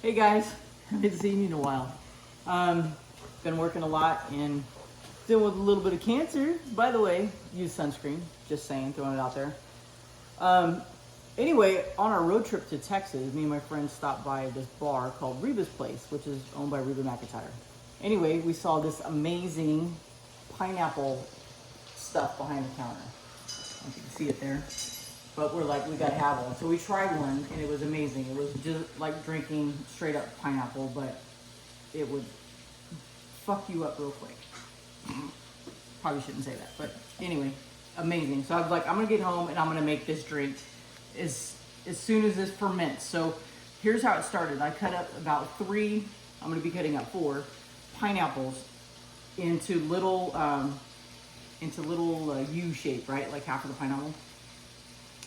Hey guys, haven't seen you in a while. Been working a lot and dealing with a little bit of cancer. By the way, use sunscreen. Just saying, throwing it out there. Anyway, on our road trip to Texas, me and my friends stopped by this bar called Reba's Place, which is owned by Reba McEntire. Anyway, we saw this amazing pineapple stuff behind the counter. I don't know if you can see it there. But we're like, we gotta have one. So we tried one and it was amazing. It was just like drinking straight up pineapple, but it would fuck you up real quick. Probably shouldn't say that, but anyway, amazing. So I was like, I'm gonna get home and I'm gonna make this drink as soon as this ferments. So here's how it started. I cut up about 3, I'm gonna be cutting up 4 pineapples into little U shape, right? Like half of the pineapple.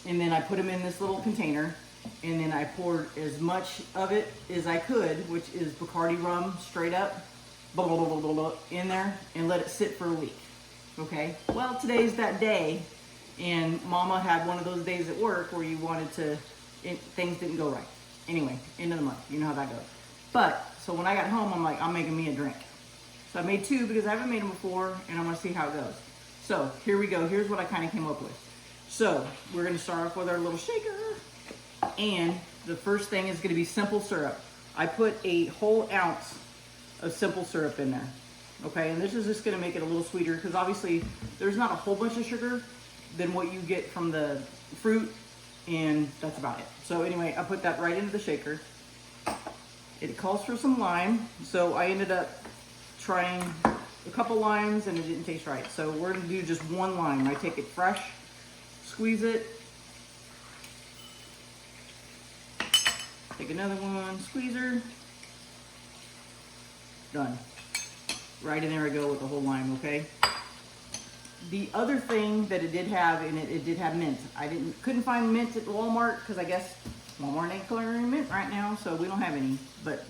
And then I put them in this little container, and then I poured as much of it as I could, which is Bacardi rum, straight up, blah, blah, blah, blah, blah, in there, and let it sit for a week. Okay? Well, today's that day, and Mama had one of those days at work where you wanted to, things didn't go right. Anyway, end of the month. You know how that goes. But, so when I got home, I'm like, I'm making me a drink. So I made 2 because I haven't made them before, and I want to see how it goes. So, here we go. Here's what I kind of came up with. So, we're going to start off with our little shaker. And the first thing is going to be simple syrup. I put a whole ounce of simple syrup in there. Okay, and this is just going to make it a little sweeter because obviously there's not a whole bunch of sugar than what you get from the fruit, and that's about it. So anyway, I put that right into the shaker. It calls for some lime, so I ended up trying a couple limes and it didn't taste right. So we're going to do just 1 lime. I take it fresh. Squeeze it. Take another one, squeezer. Done. Right in there I go with the whole lime, okay? The other thing that it did have in it, it did have mint. I couldn't find mint at Walmart because I guess Walmart ain't clearing mint right now, so we don't have any. But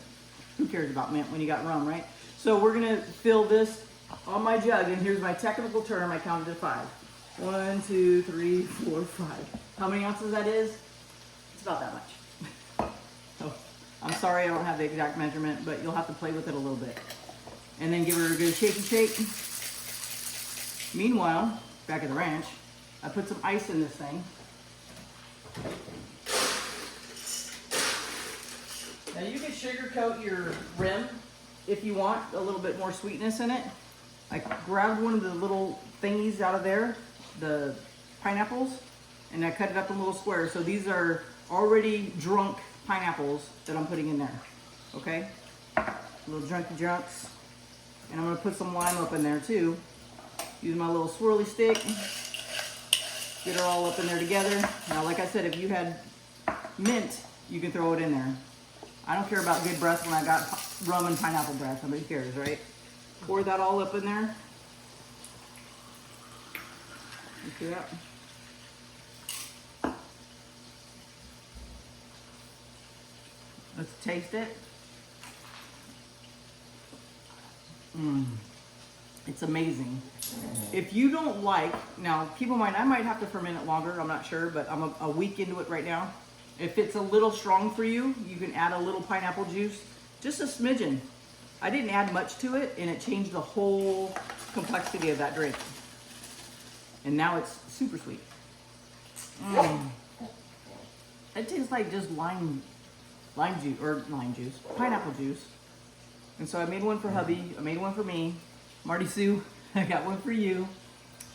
who cares about mint when you got rum, right? So we're gonna fill this on my jug, and here's my technical term. I counted to 5. 1, 2, 3, 4, 5. How many ounces that is? It's about that much. Oh, I'm sorry I don't have the exact measurement, but you'll have to play with it a little bit. And then give her a good shaky shake. Meanwhile, back at the ranch, I put some ice in this thing. Now you can sugarcoat your rim if you want a little bit more sweetness in it. I grabbed one of the little thingies out of there, the pineapples, and I cut it up in little squares. So these are already drunk pineapples that I'm putting in there. Okay? Little drunky drunks. And I'm gonna put some lime up in there too. Use my little swirly stick. Get her all up in there together. Now, like I said, if you had mint, you can throw it in there. I don't care about good breath when I got rum and pineapple breath. Nobody cares, right? Pour that all up in there. See that? Let's taste it. It's amazing. If you don't like, now keep in mind, I might have to ferment it longer, I'm not sure, but I'm a week into it right now. If it's a little strong for you, you can add a little pineapple juice, just a smidgen. I didn't add much to it, and it changed the whole complexity of that drink. And now it's super sweet. It tastes like just lime juice, pineapple juice. And so I made one for hubby, I made one for me. Marty Sue, I got one for you.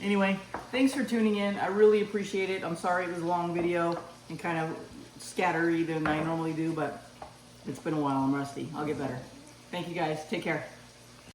Anyway, thanks for tuning in. I really appreciate it. I'm sorry it was a long video and kind of scattery than I normally do, but it's been a while. I'm rusty. I'll get better. Thank you guys. Take care.